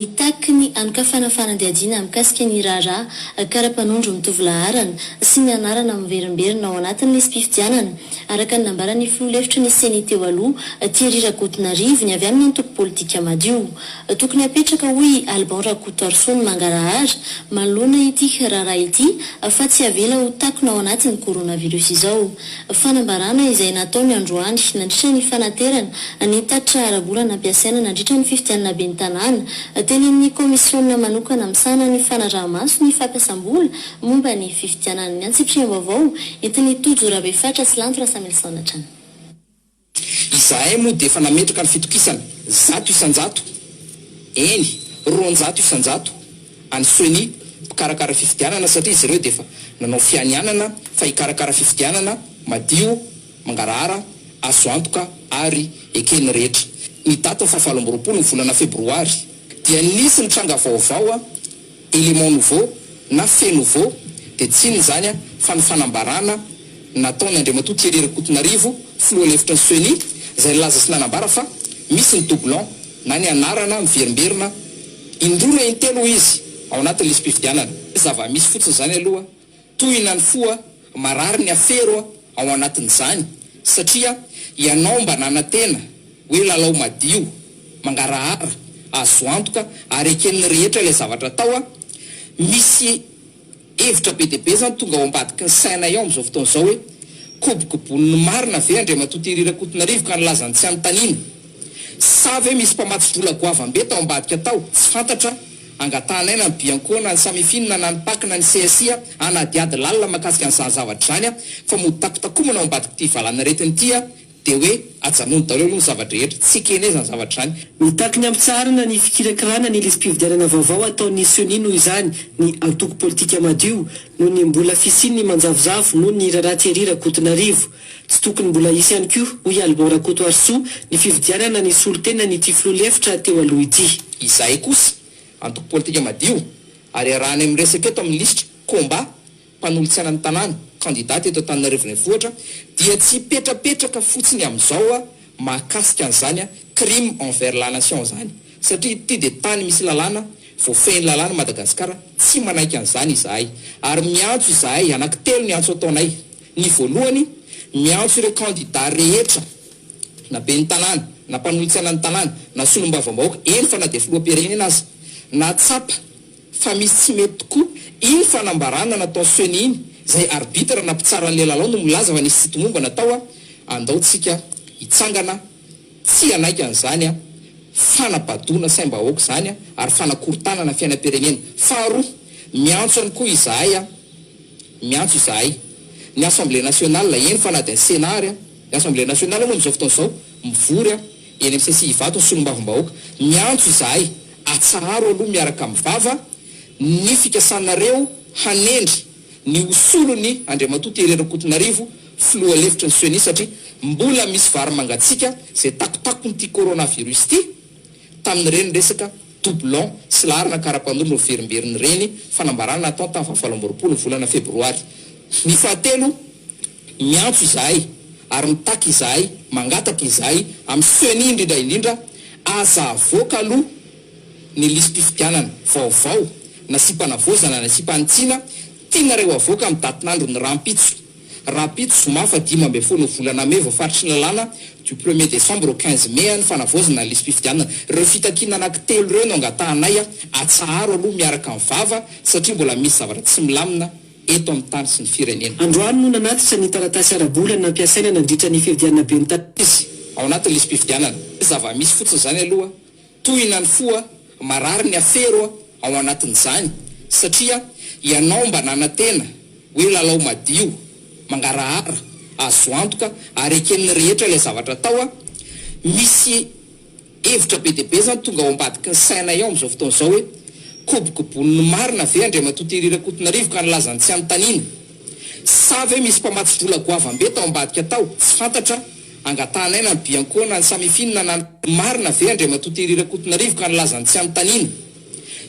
Itaky ny anokafana fanadihadiana mikasika ny raharaha karapanondro mitovy laharana sy ny anarana miverimberina ao anatin'ilay fifidianana araka ny nambaran'ny filoha-hevitra ny seny teo aloha Thierry Rakotonarivo ny avy amin'ny antoko politika madio tokony apetraka hoy Alban Rakotoarso ny mangarahara manoloana ity raharaha ity fa tsy avela ho takona ao anatin'ny coronavirus izao fanambarana izay nataony androany nandritra ny fanaterana ny tatitra ara-bolana ampiasaina nandritra ny fifidianana ben'ny tanàna tenin'ny komisiona manokana misana ny fanaraha-maso ny fampiasam-bola momba ny fifidianana ny antsipirina vaovao entin'ny tojo Rabefatra sy Lanto Rasamelson hatrany. Izahay moa dia efa nametraka ny fitokisana 100 isan-jato eny 200 isan-jato any soiny mpikarakara fifidianana satria izy ireo dia efa nanao fianianana fa hikarakara fifidianana madio mangarahara azo antoka ary ekeny rehetra ny data fa 7 ny volana febroary dia nisy ny tranga vaovao élément nouveau na fait nouveau dia tsiny zany fa ny fanambarana nataony Andriamatoa Thierry Rakotonarivo filoha-hevitra ny soiny izay laza sy nanambara fa misy ny doublon na ny anarana miverimberina indroa intelo izy ao anatin'ilay fifidianana zava-misy fotsiny zany aloha tohina ny foa marary ny afero ao anatin'izany satria ianao mba nanantena hoe lalao madio mangarahara azo antoka ary eken'ny rehetra ilay zavatra tao misy hevitra be dia be zany tonga ao ambadiky ny saina eo amin'izao fotoana izao hoe kobokobon'ny marina ve Andriamatoa Thierry Rakotonarivo ka nilazany tsy anontaniana sa ve misy mpamatsy-drola goavambe tao ambadika tao tsy fantatra angatahanaina ny biankona ny samifinina na ny pakina ny CSI anadiady lalina makasika an'izany zavatra zany fa motakotakomana ao ambadiky ity valana retiny ity dia hoe ajanony daholo aloha ny zavatra rehetra tsy kene zany zavatra zany. Mitaky ny ampitsarana ny fikirakirana ny lisam-pifidianana vaovao ataon'ny Sioni noho izany ny antoko politika madio noho ny mbola fisiny manjavozavo noho ny raharaha Thierry Rakotonarivo tsy tokony mbola isy ihany koa hoy Alban Rakotoarso ny fifidianana ny solotena ny ity filoha-hevitra teo aloha ity. Izahay kosa antoko politika madio ary arahany amin'ny resaka eto amin'ny lisitra combat mpanolotsiana ny tanàna kandidaty eto Antananarivo renivohitra dia tsy petrapetraka fotsiny amin'izao mahakasika an'izany crime envers la nation zany satria ity dia tany misy lalàna voafehin'ny lalàna Madagasikara tsy manaiky an'izany izahay ary miantso izahay anankitelo ny antso ataonay ny voalohany miantso ireo candidat rehetra na ben'ny tanàna na mpanolotsiana ny tanàna na solombavam-bahoaka eny fa na dia filoha-pirenena azy na tsapa fa misy tsy mety tokoa iny fanambarana natao soeny iny zay arbitra na mpitsara n'le lalao no milaza fa nisy sitomomba natao andaotsika hitsangana tsy anaiky an'izany fanabadona saim-bahoaka zany ary fanakorontanana fiainam-pirenena faharoa miantso any koa izahay miantso izahay ny Assemblée nationale eny fa na dia ny Sénat ny Assemblée nationale moa n'izao fotoana izao mivory eny amin'ny sesy hivato ny solombavam-bahoaka miantso izahay atsaharo aloha miaraka amin'ny vava ny fikasanareo hanendry ny usolony Andriamatoa Thierry Rakotonarivo filoha-hevitra ny Sioni satria mbola misy vary mangatsika zay takotako nyity coronavirus ity tamin'ireny resaka doublon sy laharana karapanondro no verimberiny reny fanambarana natao tamin'ny 7 volana febroary. Ny fahatelo miantso izahay ary mitaky izahay mangataka izahay amin'ny Sioni indrindra aza avoaka aloha ny lisam-pifidianana vaovao na sipanavozana na sipanitsina tianareo avoaka amin'ny datin'andro ny rahampitso zomafa 12 volana May voafaritry ny lalàna du 1er décembre au 15 mai ny fanavozana ny lisam-pifidianana ireo fitakiana anankitelo ireo no angatahanay atsaharo aloha miaraka amin'ny vava satria mbola misy zavatra tsy milamina eto amin'ny tany sy ny firenena. Androany no nanatitra ny taratasy ara-bolana nampiasaina nandritra ny fifidianana ben'ny izy ao anatin'ny lisam-pifidianana zava-misy fotsiny zany aloha tohina ny foa marary ny afero ao anatin'izany satria ianao mba nanantena hoe lalao madio mangarahara azo antoka ary eken'ny rehetra ilay zavatra tao misy hevitra be dia be zany tonga ao ambadiky ny saina eo amin'izao fotoana izao hoe kobokobon'ny marina ve Andriamatoa Thierry Rakotonarivo ka nilazany tsy anontaniana sa ve misy mpamatsy-drola goavambe tao ambadika tao tsy fantatra angatahanaina ny biankona ny samifinina na marina ve Andriamatoa Thierry Rakotonarivo ka nilazany tsy anontaniana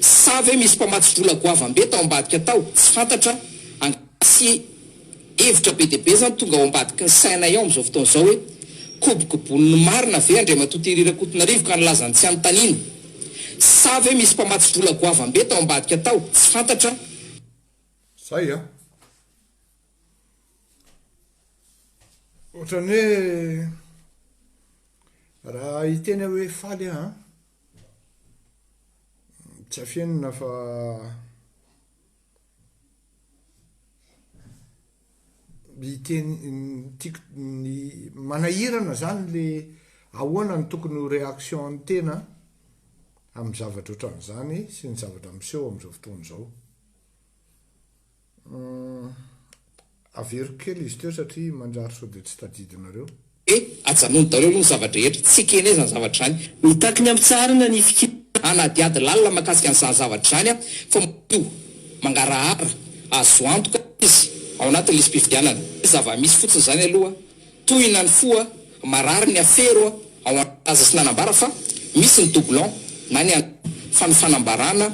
sa ve misy mpamatsy-drola goavambe tao ambadika tao tsy fantatra angasy hevitra be dia be zany tonga ao ambadiky ny saina eo amin'izao fotoana izao hoe kobokobon'ny marina ve Andriamatoa Thierry Rakotonarivo ka nilazany tsy anontaniana sa ve misy mpamatsy vola goavambe tao ambadika tao tsy fantatra zay a ohatrany hoe raha hiteny hoe faly a tsy afienina fa iteny tiako ny manahirana zany le ahoana ny tokony ho réaction ny tena amin'ny zavatra ohatran'izany sy ny zavatra miseho amin'izao fotoana izao averiko kely izy teo satria manjary sao de tsy tadidinareo ajanony dareo aloha ny zavatra rehetra tsy kene zany zavatra zany mitaky ny amitsarana ny anadiady lalina makasika an'izany zavatra zany a fa io mangarahara azo antoka izy ao anatin'le isy-pifidianana zava-misy fotsiny zany aloha tohina ny foa marary ny afero ao aza sy nanambara fa misy ny doublon na ny fanofanambarana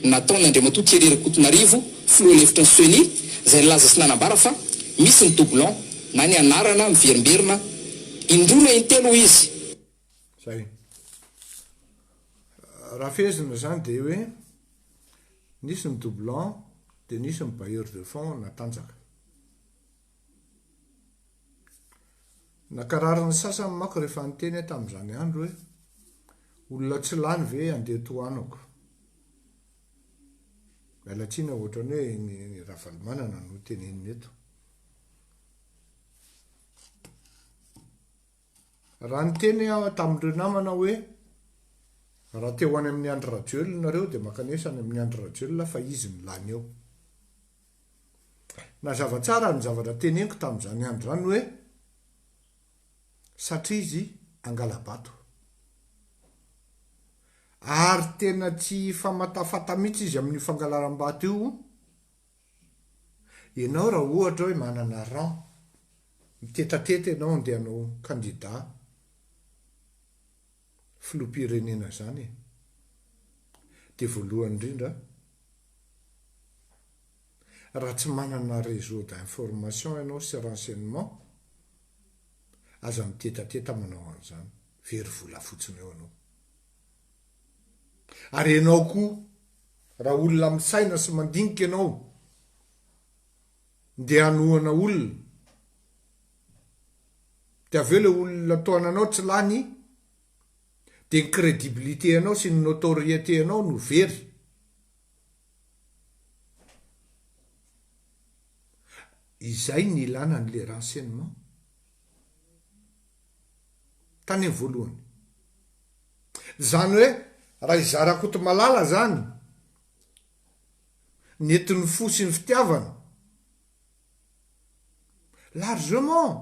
nataony andriamatoa Thierry-Cotonarivo filoha lefitra ny Sony zay nilaza sy nanambara fa misy ny doublon na ny anarana miverimberina indroa intelo izy zay raha fezina zany de hoe nisy ny doublon de nisy ny bailleur de fonds natanjaka nakarariny sasany mako rehefa nyteny tamin'izany andro hoe olona tsy lany ve andeha toanako mialatsina ohatrany hoe ny ravalimanana no teneniny eto raha nyteny tamin'ireo namana hoe raha teo any amin'ny andro radiol nareo de makanesa any amin'ny andro radiol fa izy ny lany eo na zavatsara ny zavatra teneniko tamin'izany andro zany hoe satria izy angalabato ary tena tsy famatafata mihitsy izy amin'ny fangalaram-bato io ianao raha ohatra hoe manana ran mitetateta ianao andeha hanao candidat filoham-pirenena zany de voalohany indrindra raha tsy manana réseau d'information ianao sy renseignement aza mitetateta manao an'izany very vola fotsiny eo anao ary ianao koa raha olona misaina sy mandinika ianao de hanohana olona de aveo le olona toananao tsy lany de ny crédibilité anao sy ny notoriété anao no very izay ny ilana n'le renseignement tany amin'ny voalohany zany hoe raha izarakoto malala zany nentin'ny fo sy ny fitiavana largement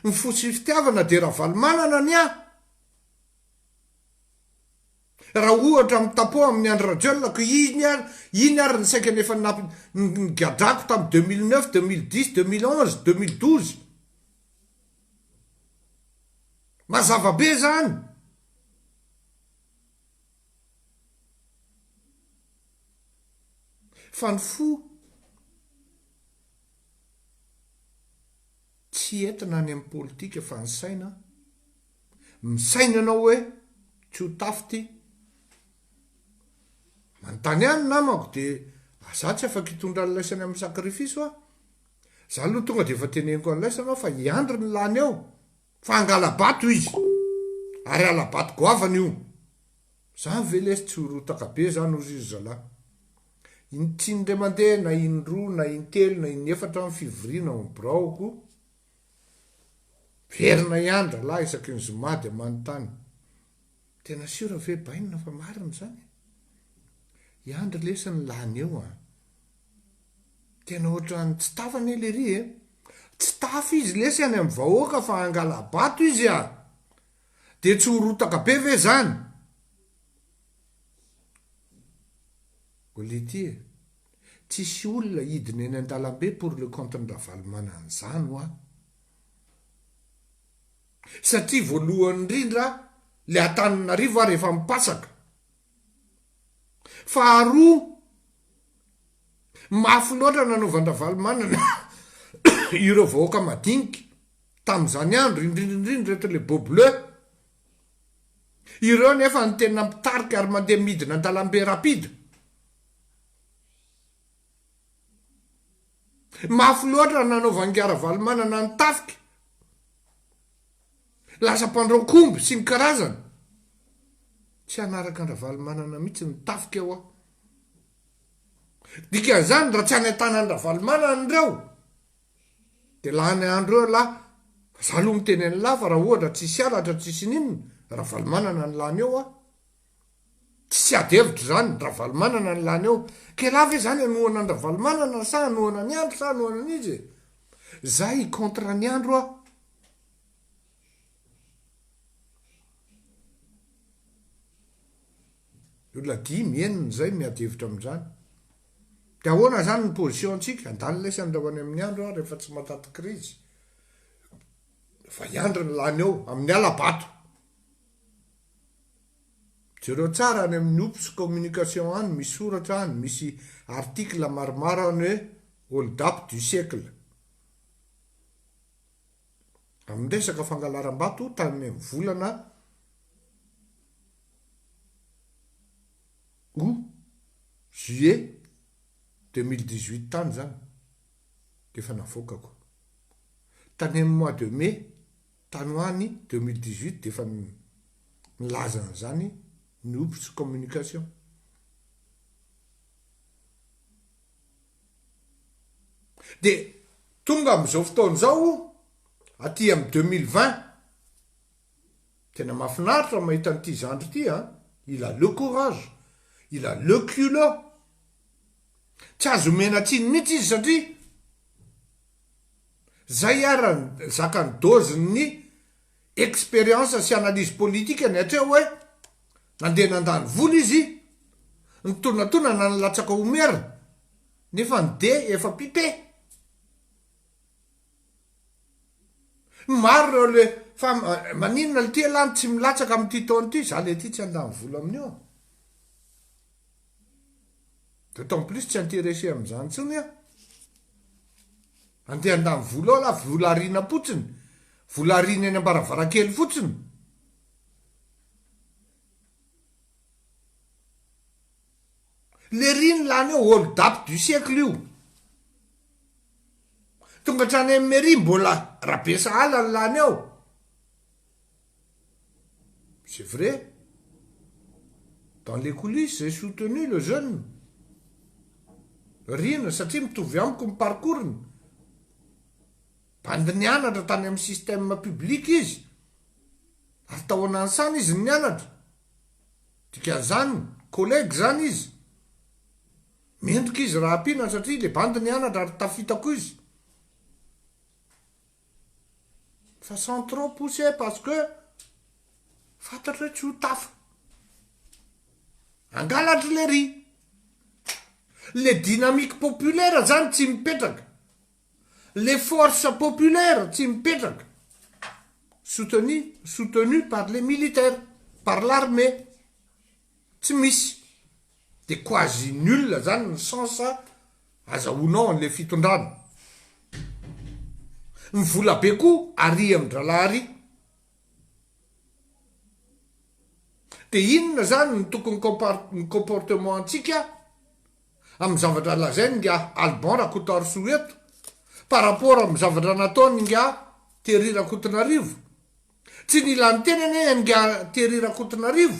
ny fo sy ny fitiavana de raha valimanana ny a raha ohatra mitapoa amin'ny andro radiolako iny ary ny saika nefa nygadrako tamin'ny 2009 2010 2011 2012 mazava be zany fa ny fo tsy entina any amin'ny politika fa ny saina misaina anao hoe tsy ho tafity manontany any namako de za tsy afaka hitondra ny laisany amin'ny sacrifice a za aloha tonga de efa teneniko any laisanao fa hiandro ny lany eo fa angalabato izy ary alabato goavany io zany ve lesy tsy horotaka be zany ozy izy zalahy tsy indray mandeha na indroa na intelo na inefatra amin'ny fivoriana amin'ny braoko verina iandra lahy isaky ny zoma de manontany tena siora ve bainina fa marina zany iandra lesy ny lany eo a tena ohatrany tsy tafany le ry e tsy tafy izy lesy any amin'ny vahoaka fa angalabato izy a de tsy horotaka be ve zany olety e tsisy olona hidiny eny an-dalambe pour le compte ny ravalimanana zany ho a satria voalohany indrindra le Antananarivo a rehefa mipasaka faharoa mafy loatra nanaovan-dravalimanana ireo vahoaka madinika tamin'izany andro indrindrindrindra reto le beau bleu ireo nefa ny tena mitarika ary mandeha midina an-dalambe rapida mafy loatra nanaovangiara valomanana ny tafika lasa mpandrokomby sy ny karazana tsy hanaraka andra valomanana mihitsy ny tafika eo aho dikan'izany raha tsy any an-tanandra valomanana ireo de lany andro eo la zalo miteny any lafa raha ohatra tsisy alatra tsisy ninona raha valomanana ny lany eo tsy adevitra zany raha valomanana ny lany eo ke lafa zany anohana andra valomanana sa anohana ny andro sa anohana ny izy zay contre ny andro olona dimy enina zay miadevitra am'izany de ahoana zany ny position antsika andany lesany reo any amin'ny andro rehefa tsy mataty krizy fa iandro ny lany eo amin'ny alabato jereo tsara any amin'ny ops communication any misy soratra any misy article maromaro any hoe hold up du siècle amin'ny resaka fangalaram-bato tany volana juillet 2018 tany zany defa navokako tany amin'ny mois de mai tany hoany 2018 defa nilazana zany ny ops communication de tonga am'izao fotoana zao aty amin'ny 2020 tena mahafinaritra mahita n'ity zandro ity il a le courage il a le culot tsy azo mena tsiny mihitsy izy satria zay ara zakany doziny expérience sy analyse politique ny atreo hoe nandeha nandany vola izy nytonatona nanylatsaka omera nefa ny de efa pipe maro reo le fa maninona le ty lany tsy milatsaka amin'ity taona ty za le ty tsy andany vola amin'io d'autant plus tsy intéressé am'izany tsony andeha andany vola ao la vola arina fotsiny vola arina eny ambaravarakely fotsiny le riny lany eo hold up du siècle io tonga trany amin'ny mairie mbola rabesa ala ny lany ao c'est vrai dans les coulisses j'ai soutenu le jeune rina satria mitovy amiko ny parcourny bandy nianatra tany amin'ny système public izy ary tao anansana izy ny nianatra dikan'izany collègue zany izy mendrika izy raha ampina satria le bandy nianatra ary tafitako izy fa sans trop pousser parce que fantatra hoe tsy ho tafa angalatry le ry le dynamique populaire zany tsy mipetraka les forces populaires tsy mipetraka soutenu par les militaires par l'armée tsy misy de quasi nul zany ny sens azahoanao an'le fitondrana ny vola be koa ary amin-dralahary de inona zany ny tokony ny comportement antsika amin'ny zavatra lazainy nga Alban Rakotoarisoa eto par rapport amin'ny zavatra nataony nga Thierry Rakotonarivo tsy nilany tenany nga Thierry Rakotonarivo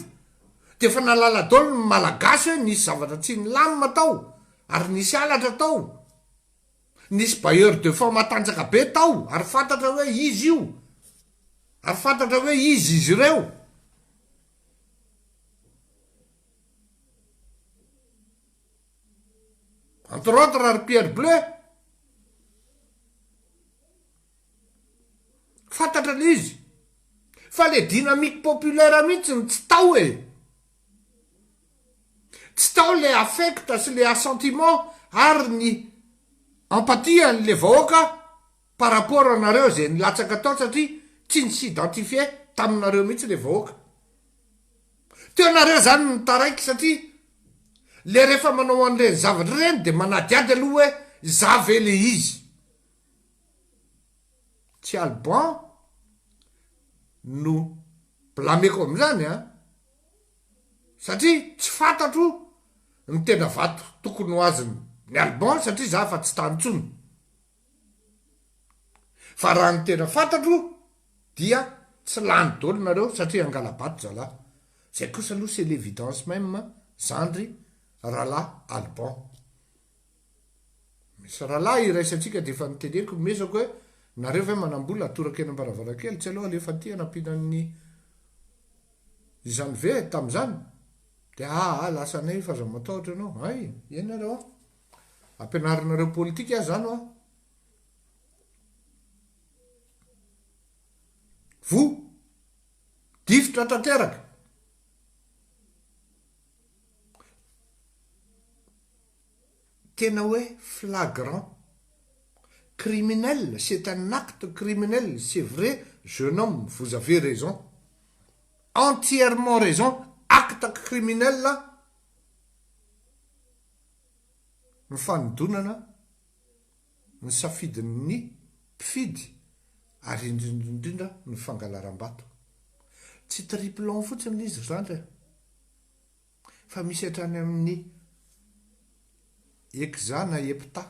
de fa nalala dolo ny malagasy hoe nisy zavatra tsy nilamina tao ary nisy alatra tao nisy bailleur de fonds matanjaka be tao ary fantatra hoe izy io ary fantatra hoe izy ireo entre autres ary Pierre Bleu fantatra le izy fa le dynamique populaire mihitsy ny tsy tao tsy tao le affecte sy le assentiment ary ny empathie an'le vahoaka par rapport anareo zay nilatsaka tao satria tsy nisy identifié taminareo mihitsy le vahoaka teo nareo zany nitaraiky satria le rehefa manao an'ireny zavatra reny de manadiady aloha hoe zave le izy tsy Alban no blameko am'izany satria tsy fantatro ny tena vato tokony ho azony ny albon satria za fa tsy tantsony fa raha ny tena fantatro dia tsy lany dolo nareo satria angalabato zalahy zay kosa aloha c'est l'évidence même zandry rahalahy albon misy rahalahy iraisantsika de efa niteneko mesako hoe nareo ve manambola atoraka eny ambaravarakely tsy aloha alefa ty anampinan'ny izany ve tam'izany de lasanay fa za matahotra anao ay enareo ampianarinareo politika ahy zany vo difitra tanteraka tena hoe flagrant criminel, c'est un acte criminel, c'est vrai, jeune homme, vous avez raison, entièrement raison, acte criminel là, ny fanodonana ny safidin'ny mpifidy ary indrindra ny fangalaram-bato tsy triplon fotsiny izy zany fa misy hatrany amin'ny ekzana epta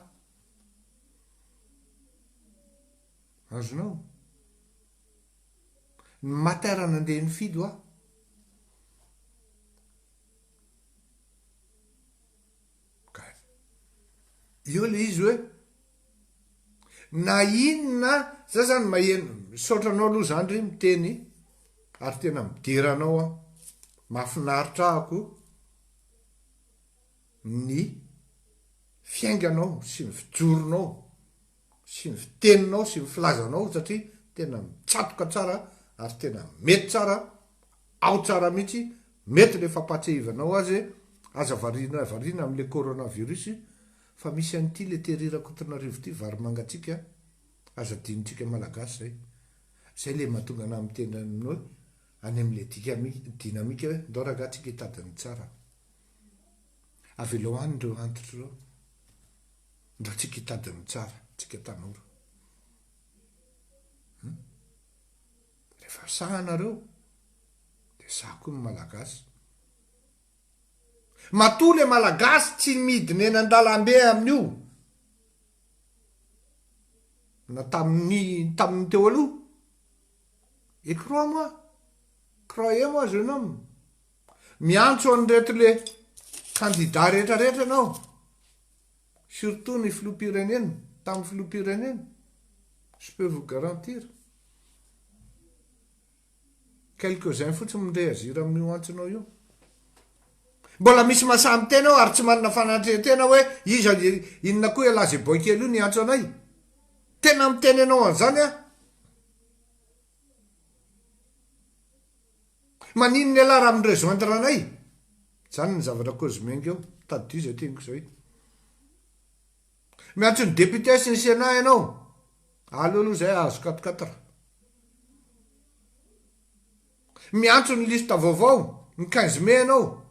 azonao ny materana andeha ny fidy io le izy hoe na inona za zany maheno sotranao aloha zany ry miteny ary tena midiranao mahafinaritra ahako ny fiainganao sy ny fijoronao sy ny fiteninao sy ny filazanao satria tena mitsatoka tsara ary tena mety tsara ao tsara mihitsy mety le fampatsehivanao azy aza varina am'le coronavirus fa misy an'ity le terirako-tonarivo ty vary mangatsika aza dinitsika malagasy zay le mahatonga ana mitena aminao any am'le dinamika hoe ndao ragatsika hitadiny tsara avelo any ndreo antitra reo ndra tsika hitadiny tsara tsika tanora rehefa sahanareo de sah koa ny malagasy matoa le malagasy tsy midiny eny an-dalambe amin'io na tamin'ny teo aloha et crois moi croyez moi jeune homme miantso an'ireto le candidat rehetrarehetra anao surtout ny filoham-pirenena tamin'ny filoham-pirenena je peux vous garantir quelques-uns fotsiny mindray azira amin'io antsonao io mbola misy masamy tena ao ary tsy manana fanatretena hoe iza inona koa elazy boikely io ny antso anay tena miteny anao an'izany maninony ala raha mirejoindre anay zany ny zavatra kozimenga eo tady zay teniko zay miantso ny député sy ny sénat ianao aloaloha zay azo 4-4 miantso ny lista vaovao ny 15 mai anao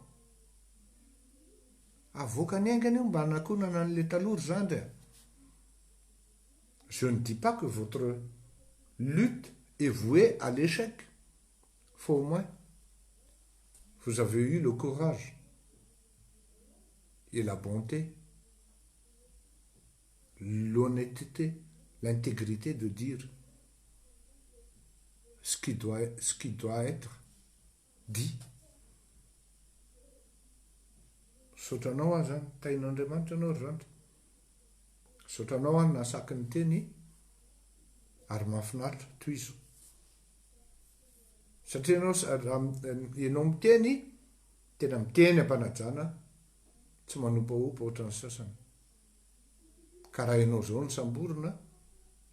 avoaka ny aingany io mba anakonana an'le talory zany re je ne dis pas que votre lutte est vouée à l'échec faut au moins vous avez eu le courage et la bonté l'honnêteté l'intégrité de dire ce qui doit être dit sotranao any zany tain'Andriamanitra anao ry zandry sotranao any nasaky ny teny ary mahafinaritra toy izo satria ianao miteny tena miteny ampanajana tsy manopaopa ohatran'ny sasany ka raha ianao zao ny samborona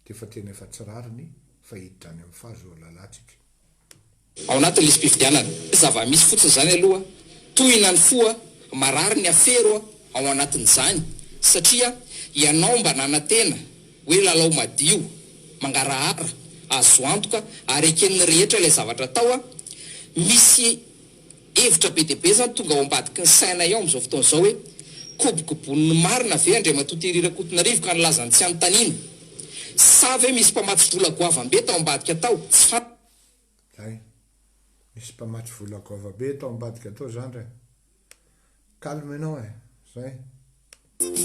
de fa tena efa tsy rariny fa hiditra any amin'ny fahazo lalatsika ao anatin'le fifidianana zava-misy fotsiny zany aloha tohina ny foa marary ny afero ao anatin'izany satria ianao mba nanantena hoe lalao madio mangarahara azo antoka ary eken'ny rehetra ilay zavatra tao misy hevitra be deabe zany tonga ao ambadiky ny sainay ao am'izao fotoana izao hoe kobokobon'ny marina ve andray matoterirako-tonarivo ka nilazany tsy anontaniana sa ve misy mpamatsy vola goavam-be tao ambadika tao tsy ay misy mpamatry volako avabe tao ambadika tao zany re. Calme ianao e. Zay.